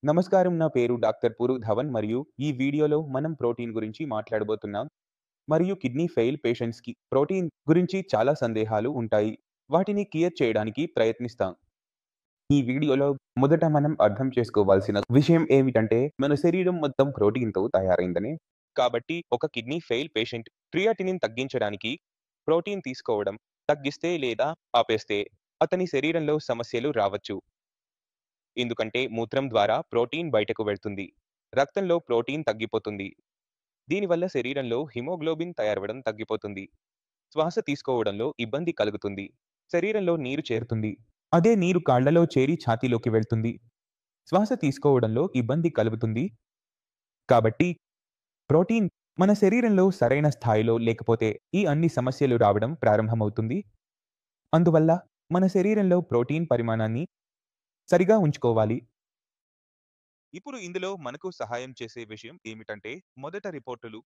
నమస్కారం. నా పేరు డాక్టర్ పురు ధవన్ మరియు ఈ వీడియోలో మనం ప్రోటీన్ గురించి మాట్లాడబోతున్నాం. మరియు కిడ్నీ ఫెయిల్ పేషెంట్స్‌కి ప్రోటీన్ గురించి చాలా సందేహాలు ఉంటాయి. వాటిని క్లియర్ చేయడానికి ప్రయత్నిస్తాం. ఈ వీడియోలో మొదట మనం అర్థం చేసుకోవాల్సిన విషయం ఏమిటంటే మన శరీరం మొత్తం ప్రోటీన్‌తో తయారైందని. కాబట్టి ఒక కిడ్నీ ఫెయిల్ పేషెంట్ క్రియాటినిన్ తగ్గించడానికి ప్రోటీన్ తీసుకోవడం తగ్గిస్తే లేదా ఆపేస్తే అతని శరీరంలో సమస్యలు రావచ్చు. ఎందుకంటే మూత్రం ద్వారా ప్రోటీన్ బయటకు వెళ్తుంది. రక్తంలో ప్రోటీన్ తగ్గిపోతుంది. దీనివల్ల శరీరంలో హిమోగ్లోబిన్ తయారవడం తగ్గిపోతుంది. శ్వాస తీసుకోవడంలో ఇబ్బంది కలుగుతుంది. శరీరంలో నీరు చేరుతుంది. అదే నీరు కాళ్లలో చేరి ఛాతీలోకి వెళ్తుంది. శ్వాస తీసుకోవడంలో ఇబ్బంది కలుగుతుంది. కాబట్టి ప్రోటీన్ మన శరీరంలో సరైన స్థాయిలో లేకపోతే ఈ అన్ని సమస్యలు రావడం ప్రారంభమవుతుంది. అందువల్ల మన శరీరంలో ప్రోటీన్ పరిమాణాన్ని సరిగా ఉంచుకోవాలి. ఇప్పుడు ఇందులో మనకు సహాయం చేసే విషయం ఏమిటంటే మొదట రిపోర్టులు.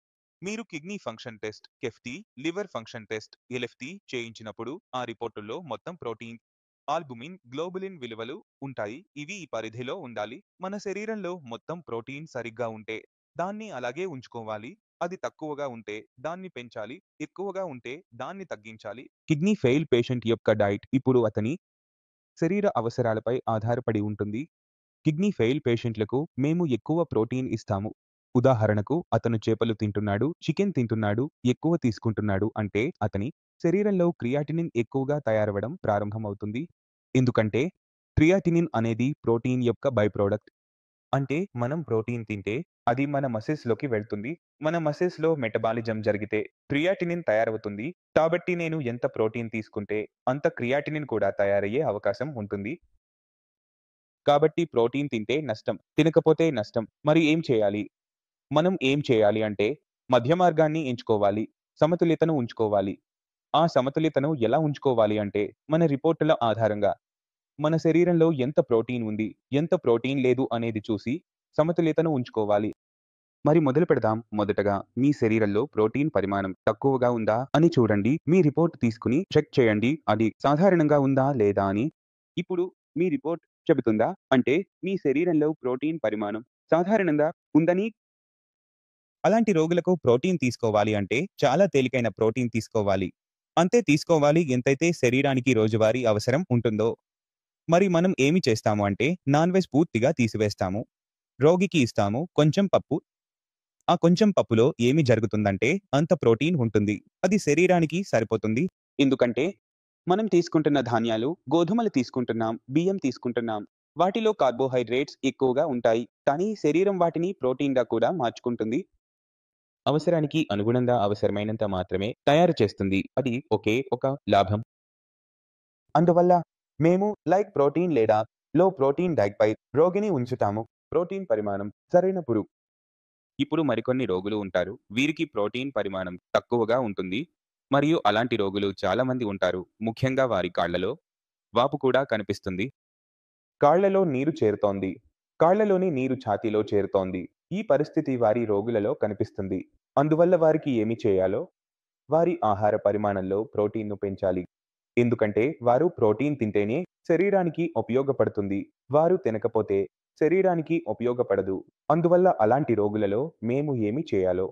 మీరు kidney function test KFT, liver function test LFT చేయించినప్పుడు ఆ రిపోర్టుల్లో మొత్తం ప్రోటీన్, ఆల్బుమిన్, గ్లోబులిన్ విలువలు ఉంటాయి. ఇవి ఈ పరిధిలో ఉండాలి. మన శరీరంలో మొత్తం ప్రోటీన్ సరిగ్గా ఉంటే దాన్ని అలాగే ఉంచుకోవాలి. అది తక్కువగా ఉంటే దాన్ని పెంచాలి. ఎక్కువగా ఉంటే దాన్ని తగ్గించాలి. కిడ్నీ ఫెయిల్ పేషెంట్ యొక్క డైట్ ఇప్పుడు అతని శరీర అవసరాలపై ఆధారపడి ఉంటుంది. కిడ్నీ ఫెయిల్ పేషెంట్లకు మేము ఎక్కువ ప్రోటీన్ ఇస్తాము. ఉదాహరణకు అతను చేపలు తింటున్నాడు, చికెన్ తింటున్నాడు, ఎక్కువ తీసుకుంటున్నాడు అంటే అతని శరీరంలో క్రియాటినిన్ ఎక్కువగా తయారవడం ప్రారంభమవుతుంది. ఎందుకంటే క్రియాటినిన్ అనేది ప్రోటీన్ యొక్క బై ప్రోడక్ట్. అంటే మనం ప్రోటీన్ తింటే అది మన మసిల్స్‌లోకి వెళ్తుంది. మన మసిల్స్‌లో మెటబాలిజం జరిగితే క్రియాటినిన్ తయారవుతుంది. కాబట్టి నేను ఎంత ప్రోటీన్ తీసుకుంటే అంత క్రియాటినిన్ కూడా తయారయ్యే అవకాశం ఉంటుంది. కాబట్టి ప్రోటీన్ తింటే నష్టం, తినకపోతే నష్టం. మరి ఏం చేయాలి? మనం ఏం చేయాలి అంటే మధ్య మార్గాన్ని ఎంచుకోవాలి. సమతుల్యతను ఉంచుకోవాలి. ఆ సమతుల్యతను ఎలా ఉంచుకోవాలి అంటే మన రిపోర్టుల ఆధారంగా మన శరీరంలో ఎంత ప్రోటీన్ ఉంది, ఎంత ప్రోటీన్ లేదు అనేది చూసి సమతుల్యతను ఉంచుకోవాలి. మరి మొదలు పెడదాం. మొదటగా మీ శరీరంలో ప్రోటీన్ పరిమాణం తక్కువగా ఉందా అని చూడండి. మీ రిపోర్ట్ తీసుకుని చెక్ చేయండి. అది సాధారణంగా ఉందా లేదా అని. ఇప్పుడు మీ రిపోర్ట్ చెబుతుందా అంటే మీ శరీరంలో ప్రోటీన్ పరిమాణం సాధారణంగా ఉందని. అలాంటి రోగులకు ప్రోటీన్ తీసుకోవాలి అంటే చాలా తేలికైన ప్రోటీన్ తీసుకోవాలి. అంతే తీసుకోవాలి ఎంతైతే శరీరానికి రోజువారీ అవసరం ఉంటుందో. మరి మనం ఏమి చేస్తాము అంటే నాన్ వెజ్ పూర్తిగా తీసివేస్తాము. రోగికి ఇస్తాము కొంచెం పప్పు. ఆ కొంచెం పప్పులో ఏమి జరుగుతుందంటే అంత ప్రోటీన్ ఉంటుంది. అది శరీరానికి సరిపోతుంది. ఎందుకంటే మనం తీసుకుంటున్న ధాన్యాలు, గోధుమలు తీసుకుంటున్నాం, బియ్యం తీసుకుంటున్నాం. వాటిలో కార్బోహైడ్రేట్స్ ఎక్కువగా ఉంటాయి. కానీ శరీరం వాటిని ప్రోటీన్‌గా కూడా మార్చుకుంటుంది. అవసరానికి అనుగుణంగా అవసరమైనంత మాత్రమే తయారు చేస్తుంది. అది ఒకే ఒక లాభం. అందువల్ల మేము లైక్ ప్రోటీన్ లేదా లో ప్రోటీన్ డైట్‌పై రోగిని ఉంచుతాము. ప్రోటీన్ పరిమాణం సరైనప్పుడు. ఇప్పుడు మరికొన్ని రోగులు ఉంటారు. వీరికి ప్రోటీన్ పరిమాణం తక్కువగా ఉంటుంది. మరియు అలాంటి రోగులు చాలా మంది ఉంటారు. ముఖ్యంగా వారి కాళ్లలో వాపు కూడా కనిపిస్తుంది. కాళ్లలో నీరు చేరుతోంది. కాళ్లలోని నీరు ఛాతీలో చేరుతోంది. ఈ పరిస్థితి వారి రోగులలో కనిపిస్తుంది. అందువల్ల వారికి ఏమి చేయాలో వారి ఆహార పరిమాణంలో ప్రోటీన్‌ను పెంచాలి. ఎందుకంటే వారు ప్రోటీన్ తింటేనే శరీరానికి ఉపయోగపడుతుంది. వారు తినకపోతే శరీరానికి ఉపయోగపడదు. అందువల్ల అలాంటి రోగులలో మేము ఏమి చేయాలో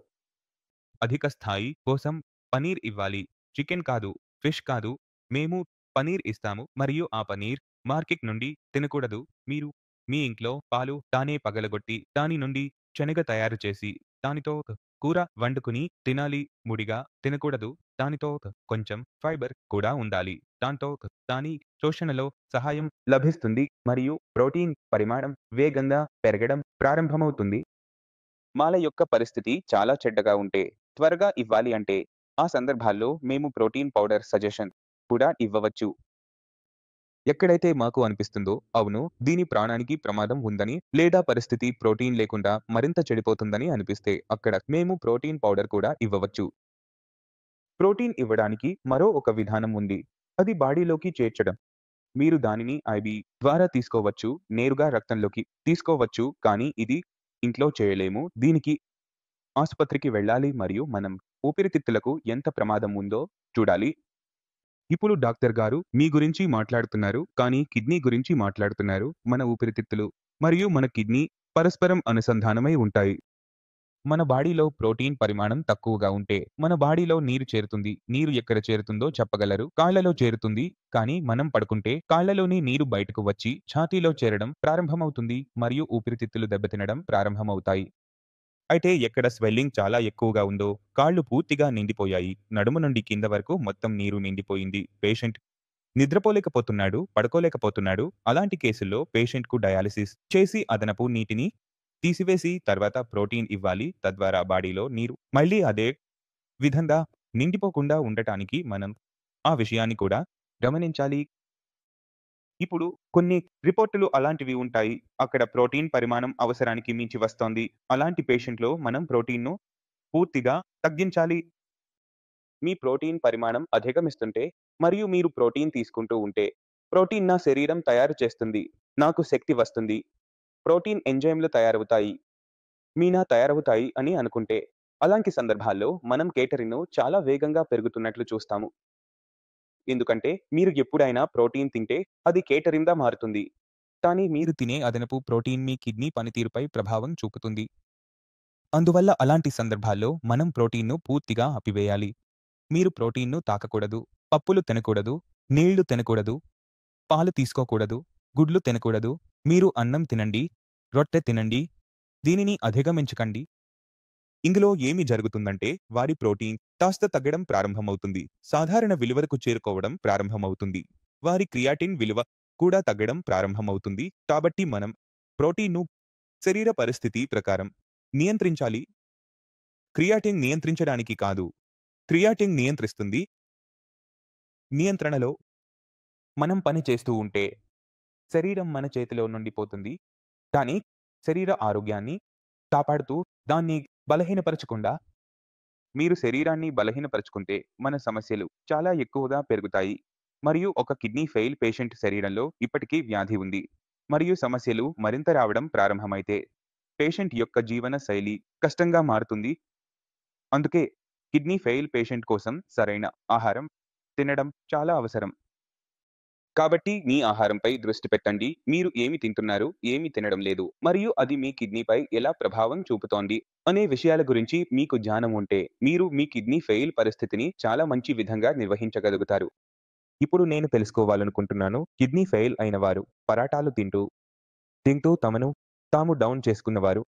అధిక స్థాయి కోసం పనీర్ ఇవ్వాలి. చికెన్ కాదు, ఫిష్ కాదు. మేము పనీర్ ఇస్తాము మరియు ఆ పనీర్ మార్కెట్ నుండి తినకూడదు. మీరు మీ ఇంట్లో పాలు తానే పగలగొట్టి దాని నుండి శనగ తయారు చేసి దానితో కూర వండుకుని తినాలి. ముడిగా తినకూడదు. దానితో కొంచెం ఫైబర్ కూడా ఉండాలి. దాంతో దాని శోషణలో సహాయం లభిస్తుంది మరియు ప్రోటీన్ పరిమాణం వేగంగా పెరగడం ప్రారంభమవుతుంది. మాల యొక్క పరిస్థితి చాలా చెడ్డగా ఉంటే త్వరగా ఇవ్వాలి అంటే ఆ సందర్భాల్లో మేము ప్రోటీన్ పౌడర్ సజెషన్ కూడా ఇవ్వవచ్చు. ఎక్కడైతే మాకు అనిపిస్తుందో అవును దీని ప్రాణానికి ప్రమాదం ఉందని లేదా పరిస్థితి ప్రోటీన్ లేకుండా మరింత చెడిపోతుందని అనిపిస్తే అక్కడ మేము ప్రోటీన్ పౌడర్ కూడా ఇవ్వవచ్చు. ప్రోటీన్ ఇవ్వడానికి మరో ఒక విధానం ఉంది. అది బాడీలోకి చేర్చడం. మీరు దానిని ఐబీ ద్వారా తీసుకోవచ్చు. నేరుగా రక్తంలోకి తీసుకోవచ్చు. కానీ ఇది ఇంట్లో చేయలేము. దీనికి ఆసుపత్రికి వెళ్ళాలి మరియు మనం ఊపిరితిత్తులకు ఎంత ప్రమాదం ఉందో చూడాలి. ఇప్పుడు డాక్టర్ గారు మీ గురించి మాట్లాడుతున్నారు. కానీ కిడ్నీ గురించి మాట్లాడుతున్నారు. మన ఊపిరితిత్తులు మరియు మన కిడ్నీ పరస్పరం అనుసంధానమై ఉంటాయి. మన బాడీలో ప్రోటీన్ పరిమాణం తక్కువగా ఉంటే మన బాడీలో నీరు చేరుతుంది. నీరు ఎక్కడ చేరుతుందో చెప్పగలరు? కాళ్లలో చేరుతుంది. కానీ మనం పడుకుంటే కాళ్లలోని నీరు బయటకు వచ్చి ఛాతీలో చేరడం ప్రారంభమవుతుంది మరియు ఊపిరితిత్తులు దెబ్బతినడం ప్రారంభమవుతాయి. అయితే ఎక్కడ స్వెల్లింగ్ చాలా ఎక్కువగా ఉందో, కాళ్ళు పూర్తిగా నిండిపోయాయి, నడుము నుండి కింద వరకు మొత్తం నీరు నిండిపోయింది. పేషెంట్ నిద్రపోలేకపోతున్నాడు, పడుకోలేకపోతున్నాడు. అలాంటి కేసుల్లో పేషెంట్‌కు డయాలిసిస్ చేసి అదనపు నీటిని తీసివేసి తర్వాత ప్రోటీన్ ఇవ్వాలి. తద్వారా బాడీలో నీరు మళ్ళీ అదే విధంగా నిండిపోకుండా ఉండటానికి మనం ఆ విషయాన్ని కూడా గమనించాలి. ఇప్పుడు కొన్ని రిపోర్టులు అలాంటివి ఉంటాయి. అక్కడ ప్రోటీన్ పరిమాణం అవసరానికి మించి వస్తోంది. అలాంటి పేషెంట్‌లో మనం ప్రోటీన్‌ను పూర్తిగా తగ్గించాలి. మీ ప్రోటీన్ పరిమాణం అధిగమిస్తుంటే మరియు మీరు ప్రోటీన్ తీసుకుంటూ ఉంటే, ప్రోటీన్ నా శరీరం తయారు చేస్తుంది. నాకు శక్తి వస్తుంది. ప్రోటీన్ ఎంజైమ్‌లు తయారవుతాయి. తయారవుతాయి అని అనుకుంటే, అలాంటి సందర్భాల్లో మనం కేటరిన్‌ను చాలా వేగంగా పెరుగుతున్నట్లు చూస్తాము. ఎందుకంటే మీరు ఎప్పుడైనా ప్రోటీన్ తింటే అది కేటరిన్‌గా మారుతుంది. కానీ మీరు తినే అదనపు ప్రోటీన్ మీ కిడ్నీ పనితీరుపై ప్రభావం చూపుతుంది. అందువల్ల అలాంటి సందర్భాల్లో మనం ప్రోటీన్‌ను పూర్తిగా ఆపివేయాలి. మీరు ప్రోటీన్‌ను తాకకూడదు. పప్పులు తినకూడదు. నీళ్లు తినకూడదు. పాలు తీసుకోకూడదు. గుడ్లు తినకూడదు. మీరు అన్నం తినండి. రొట్టె తినండి. దీనిని అధిగమించకండి. ఇందులో ఏమి జరుగుతుందంటే వారి ప్రోటీన్ కాస్త తగ్గడం ప్రారంభమవుతుంది. సాధారణ విలువలకు చేరుకోవడం ప్రారంభమవుతుంది. వారి క్రియాటిన్ విలువ కూడా తగ్గడం ప్రారంభమవుతుంది. కాబట్టి మనం ప్రోటీన్‌ను శరీర పరిస్థితి ప్రకారం నియంత్రించాలి. క్రియాటిన్ నియంత్రించడానికి కాదు. క్రియాటిన్ నియంత్రిస్తుంది. నియంత్రణలో మనం పని చేస్తూ ఉంటే శరీరం మన చేతిలో నుండి పోతుంది. కానీ శరీర ఆరోగ్యాన్ని కాపాడుతూ దాన్ని బలహీనపరచకుండా మీరు శరీరాన్ని బలహీనపరుచుకుంటే మన సమస్యలు చాలా ఎక్కువగా పెరుగుతాయి. మరియు ఒక కిడ్నీ ఫెయిల్ పేషెంట్ శరీరంలో ఇప్పటికీ వ్యాధి ఉంది. మరియు సమస్యలు మరింత రావడం ప్రారంభమైతే పేషెంట్ యొక్క జీవన శైలి కష్టంగా మారుతుంది. అందుకే కిడ్నీ ఫెయిల్ పేషెంట్ కోసం సరైన ఆహారం తినడం చాలా అవసరం. కాబట్టి మీ ఆహారంపై దృష్టి పెట్టండి. మీరు ఏమి తింటున్నారు, ఏమి తినడం లేదు, మరియు అది మీ కిడ్నీపై ఎలా ప్రభావం చూపుతోంది అనే విషయాల గురించి మీకు జ్ఞానం ఉంటే, మీరు మీ కిడ్నీ ఫెయిల్ పరిస్థితిని చాలా మంచి విధంగా నిర్వహించగలుగుతారు. ఇప్పుడు నేను తెలుసుకోవాలనుకుంటున్నాను, కిడ్నీ ఫెయిల్ అయిన వారు పరాటాలు తింటూ తమను తాము డౌన్ చేసుకున్నవారు